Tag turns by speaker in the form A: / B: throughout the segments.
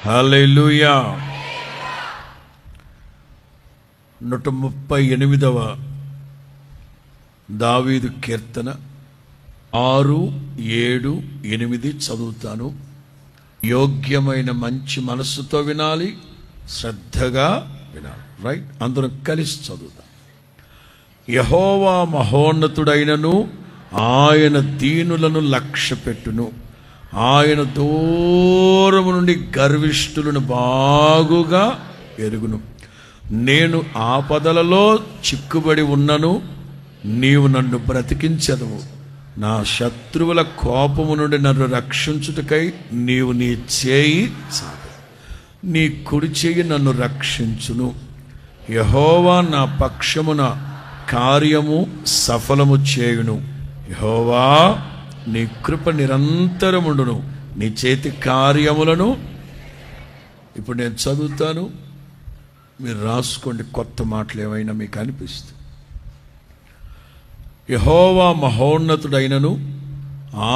A: హల్లెలూయా. 138వ దావీదు కీర్తన 6, 7, 8 చదువుతాను. యోగ్యమైన మంచి మనస్సుతో వినాలి, శ్రద్ధగా వినాలి. రైట్, అందరం కలిసి చదువుతాం. యెహోవా మహోన్నతుడైనను ఆయన దీనులను లక్ష్యపెట్టును. ఆయన దూరము నుండి గర్విష్ఠులను బాగుగా ఎరుగును. నేను ఆపదలలో చిక్కుబడి ఉన్నను, నీవు నన్ను బ్రతికించెదవు. నా శత్రువుల కోపము నుండి నన్ను రక్షించుటకై నీవు నీ చేయి చాపు, నీ కుడి చేయి నన్ను రక్షించును. యెహోవా నా పక్షమున కార్యము సఫలము చేయును. యెహోవా నీ కృప నిరంతరముండును, నీ చేతి కార్యములను. ఇప్పుడు నేను చదువుతాను, మీరు రాసుకోండి. కొత్త మాటలు ఏమైనా మీకు అనిపిస్తుంది. యెహోవా మహోన్నతుడైనను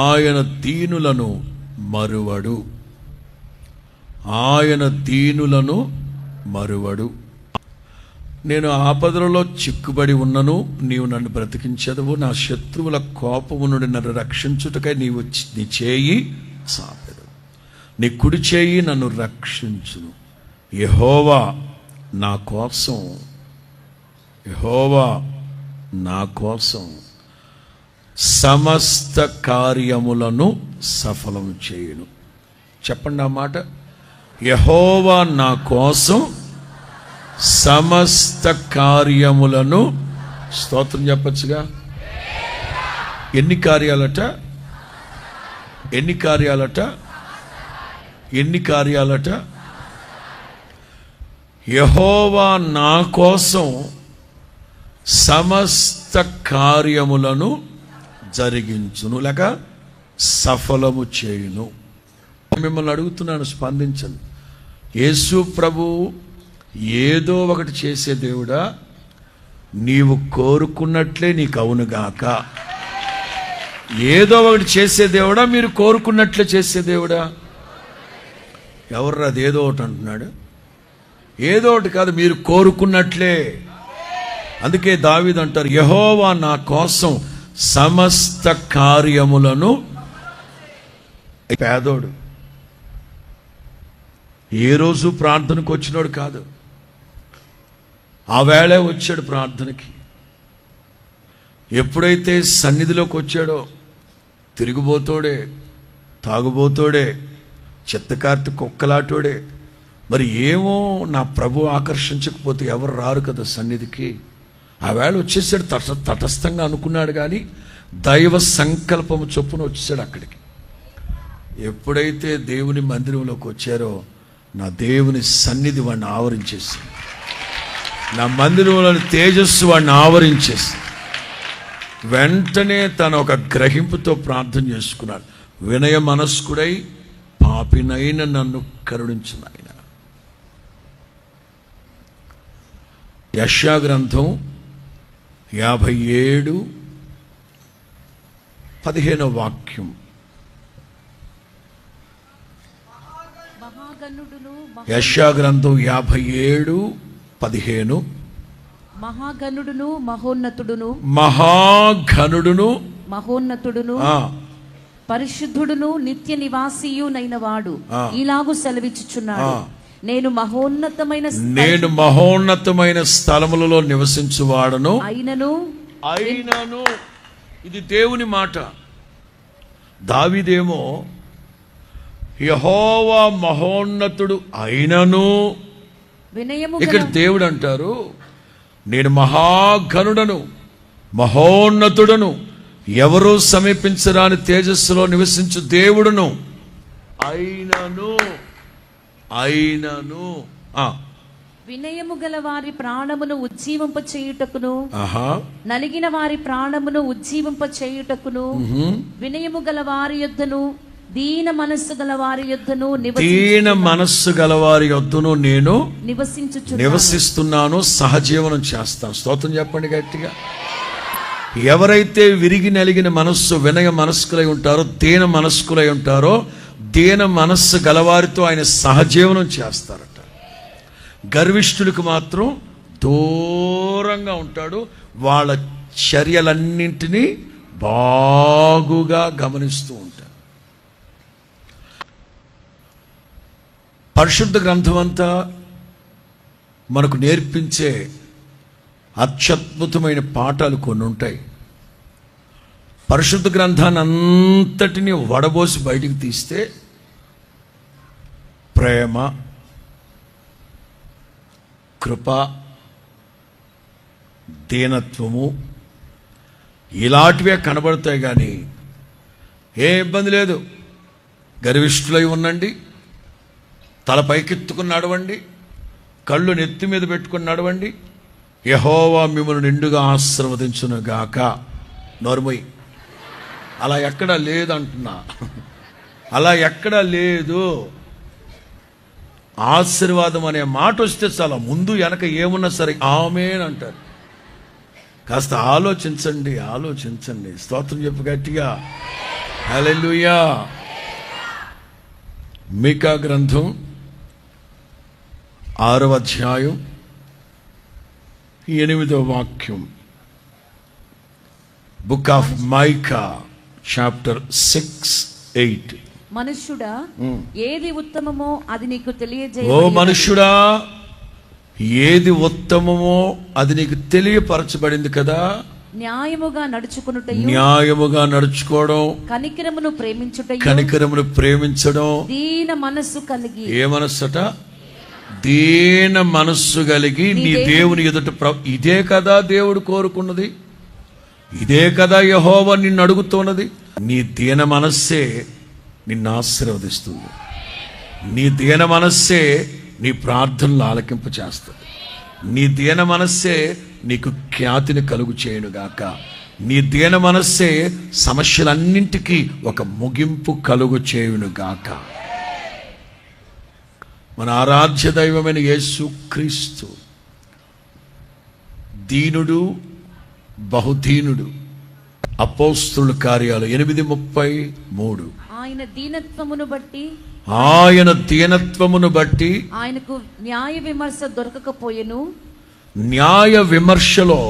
A: ఆయన దీనులను మరువడు. ఆయన దీనులను మరువడు. నేను ఆపదలలో చిక్కుబడి ఉన్నను, నీవు నన్ను బ్రతికించెదవు. నా శత్రువుల కోపము నుండి నన్ను రక్షించుటకై నీవు నీ చేయి చాపెదవు, నీ కుడి చేయి నన్ను రక్షించును. యెహోవా నా కోసం, యెహోవా నా కోసం సమస్త కార్యములను సఫలం చేయును. చెప్పండి ఆ మాట. యెహోవా నా కోసం సమస్త కార్యములను. స్తోత్రం చెప్పచ్చుగా. ఎన్ని కార్యాలట? ఎన్ని కార్యాలట? ఎన్ని కార్యాలట? యెహోవా నా కోసం సమస్త కార్యములను జరిగించును, లేక సఫలము చేయును. మిమ్మల్ని అడుగుతున్నాను, స్పందించండి. యేసు ప్రభు ఏదో ఒకటి చేసే దేవుడా? నీవు కోరుకున్నట్లే నీకు అవునుగాక. ఏదో ఒకటి చేసే దేవుడా? మీరు కోరుకున్నట్లే చేసే దేవుడా? ఎవర్రా అది ఏదో ఒకటి అంటున్నాడు? ఏదో ఒకటి కాదు, మీరు కోరుకున్నట్లే. అందుకే దావీదు అంటారు, యెహోవా నా కోసం సమస్త కార్యములను. పేదోడు, ఏ రోజు ప్రార్థనకు వచ్చినోడు కాదు, ఆ వేళే వచ్చాడు ప్రార్థనకి. ఎప్పుడైతే సన్నిధిలోకి వచ్చాడో తిరిగిపోతోడే, తాగుబోతోడే, చిత్తకార్తి కుక్కలాటోడే. మరి ఏమో నా ప్రభు ఆకర్షించకపోతే ఎవరు రారు కదా సన్నిధికి. ఆ వేళ వచ్చేసాడు. తటస్థంగా అనుకున్నాడు, కానీ దైవ సంకల్పము చొప్పున వచ్చేసాడు అక్కడికి. ఎప్పుడైతే దేవుని మందిరంలోకి వచ్చారో నా దేవుని సన్నిధి వాడిని ఆవరించేసింది. నా మందిరంలోని తేజస్సు వాడిని ఆవరించేసింది. వెంటనే తను ఒక గ్రహింపుతో ప్రార్థన చేసుకున్నాడు. వినయ మనస్కుడై పాపినైన నన్ను కరుణించు నాయన. యెషయా గ్రంథం 57:15 వాక్యం. యెషయా గ్రంథం 57:15.
B: మహాగణుడును మహోన్నతుడును,
A: మహాఘనుడును
B: మహోన్నతుడును, పరిశుద్ధుడును నిత్య నివాసియునైన వాడు ఇలాగు సెలవిచ్చుచున్నాడు, నేను మహోన్నతమైన స్థలములలో నివసించువాడను అయినను. ఇది దేవుని మాట. దావీదేమో యెహోవా మహోన్నతుడు అయినను. ఇక్కడ దేవుడు అంటారు, నేను మహాఘనుడను, మహోన్నతుడను, ఎవరూ సమీపించరాని తేజస్సులో నివసించు దేవుడును అయినను. అయినను వినయము గల వారి ప్రాణమును ఉజ్జీవింప చేయుటకును, నలిగిన వారి ప్రాణమును ఉజ్జీవింప చేయుటకును, వినయము గల వారి యొద్దను దీన మనస్సు గల వారి యొద్దను
A: నేను నివసిస్తున్నాను, సహజీవనం చేస్తాను. స్తోత్రం చెప్పండి గట్టిగా. ఎవరైతే విరిగి నలిగిన మనస్సు, వినయ మనస్కులై ఉంటారో, దీన మనస్కులై ఉంటారో దీన మనస్సు గలవారితో ఆయన సహజీవనం చేస్తారట. గర్విష్ఠులకు మాత్రం దూరంగా ఉంటాడు. వాళ్ళ చర్యలన్నింటినీ బాగుగా గమనిస్తూ ఉంటాడు. పరిశుద్ధ గ్రంథం అంతా మనకు నేర్పించే అత్యద్భుతమైన పాఠాలు కొన్ని ఉంటాయి. పరిశుద్ధ గ్రంథాన్ని అంతటినీ వడబోసి బయటికి తీస్తే ప్రేమ, కృప, దీనత్వము ఇలాంటివే కనబడతాయి. కానీ ఏ ఇబ్బంది లేదు. గర్విష్ఠులై ఉండండి, తల పైకెత్తుకుని నడవండి, కళ్ళు నెత్తి మీద పెట్టుకుని నడవండి, యెహోవా మిమ్మల్ని నిండుగా ఆశీర్వదించును గాక. నోర్మోయ్, అలా ఎక్కడా లేదంటున్నా, అలా ఎక్కడా లేదు. ఆశీర్వాదం అనే మాట వస్తే చాలా ముందు వెనక ఏమున్నా సరే ఆమేన్ అంటారు. కాస్త ఆలోచించండి. స్తోత్రం చెప్పు గట్టిగా, హల్లెలూయా. మీకా గ్రంథం 6వ అధ్యాయం 8వ వాక్యం. Book of mica chapter 6:8.
B: మనుష్యుడా, ఏది ఉత్తమమో అది నీకు
A: ఓ
B: తెలియజేయ.
A: మనుష్యుడా, ఏది ఉత్తమమో అది నీకు తెలియపరచబడింది కదా.
B: న్యాయముగా నడుచుకొనుటయు,
A: న్యాయముగా నడుచుకోవడం,
B: కనికరమును ప్రేమించడం,
A: దీన మనస్సు కలిగి. ఏ మనస్సట?
B: దీన మనస్సు
A: కలిగి నీ దేవుని ఎదుట ఇదే కదా దేవుడు కోరుకున్నది, ఇదే కదా యెహోవా నిన్ను అడుగుతున్నది. నీ దీన మనస్సే నిన్ను ఆశీర్వదిస్తుంది. నీ దీన మనస్సే నీ ప్రార్థనలు ఆలకింప చేస్తుంది. నీ దీన మనస్సే నీకు ఖ్యాతిని కలుగు చేయునుగాక. నీ దీన మనస్సే సమస్యలన్నింటికీ ఒక ముగింపు కలుగు చేయునుగాక. మన ఆరాధ్య దైవమైన యేసు క్రీస్తు దీనుడు, బహుదీనుడు. అపోస్తలుల కార్యాలు 8:33.
B: ఆయన దీనత్వమును బట్టి ఆయనకు న్యాయ విమర్శ దొరకకపోయెను.
A: న్యాయ విమర్శలో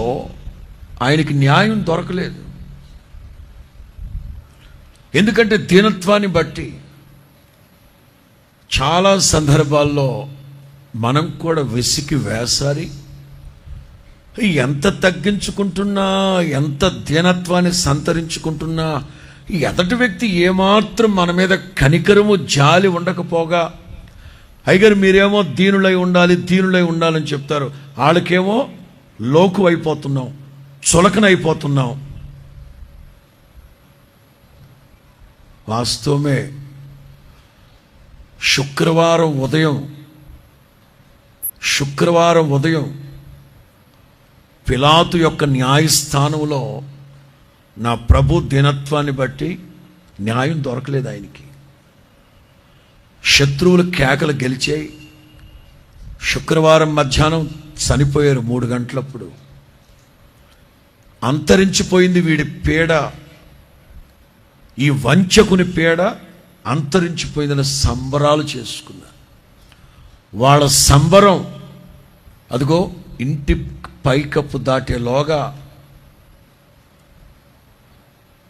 A: ఆయనకి న్యాయం దొరకలేదు. ఎందుకంటే దీనత్వాన్ని బట్టి చాలా సందర్భాల్లో మనం కూడా వెసికి వేసారి ఎంత తగ్గించుకుంటున్నా, ఎంత దీనత్వాన్ని సంతరించుకుంటున్నా, ఈ ఎదటి వ్యక్తి ఏమాత్రం మన మీద కనికరము, జాలి ఉండకపోగా, అయ్యగారు మీరేమో దీనులై ఉండాలని చెప్తారు. వాళ్ళకేమో లోకు అయిపోతున్నాం, చులకనైపోతున్నాం. వాస్తవమే. శుక్రవారం ఉదయం పిలాతు యొక్క న్యాయస్థానంలో నా ప్రభు దీనత్వాన్ని బట్టి న్యాయం దొరకలేదు ఆయనకి. శత్రువులు కేకలు గెలిచాయి. శుక్రవారం మధ్యాహ్నం చనిపోయారు 3 గంటలప్పుడు. అంతరించిపోయింది వీడి పీడ, ఈ వంచకుని పీడ అంతరించిపోయిందని సంబరాలు చేసుకున్నారు. వాళ్ళ సంబరం అదిగో ఇంటి పైకప్పు దాటేలోగా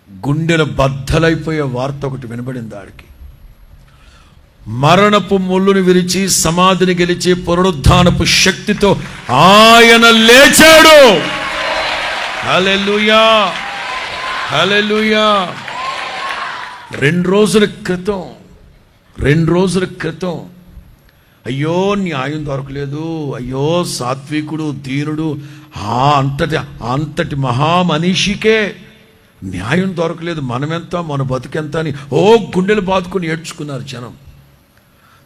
A: గుండెలు బద్దలైపోయే వార్త ఒకటి వినబడింది ఆడికి. మరణపు ముళ్ళుని విరిచి సమాధిని గెలిచి పునరుద్ధానపు శక్తితో ఆయన లేచాడు. హల్లెలూయా, హల్లెలూయా. 2 రోజుల క్రితం అయ్యో న్యాయం దొరకలేదు, అయ్యో సాత్వికుడు, దీనుడు, అంతటి మహామనీషికే న్యాయం దొరకలేదు, మనమెంత, మన బతుకెంత అని గుండెలు బాదుకొని ఏడ్చుకున్నారు జనం.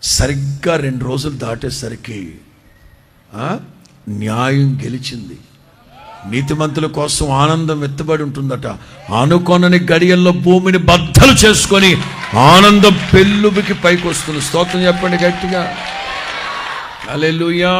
A: సరిగ్గా 2 రోజులు దాటేసరికి న్యాయం గెలిచింది. నీతిమంతుల కోసం ఆనందం ఎత్తబడి ఉంటుందట. అనుకొనని గడియల్లో భూమిని బద్దలు చేసుకొని ఆనందం పెళ్ళుబికి పైకి వస్తుంది. స్తోత్రం చెప్పండి గట్టిగా, హల్లెలూయా.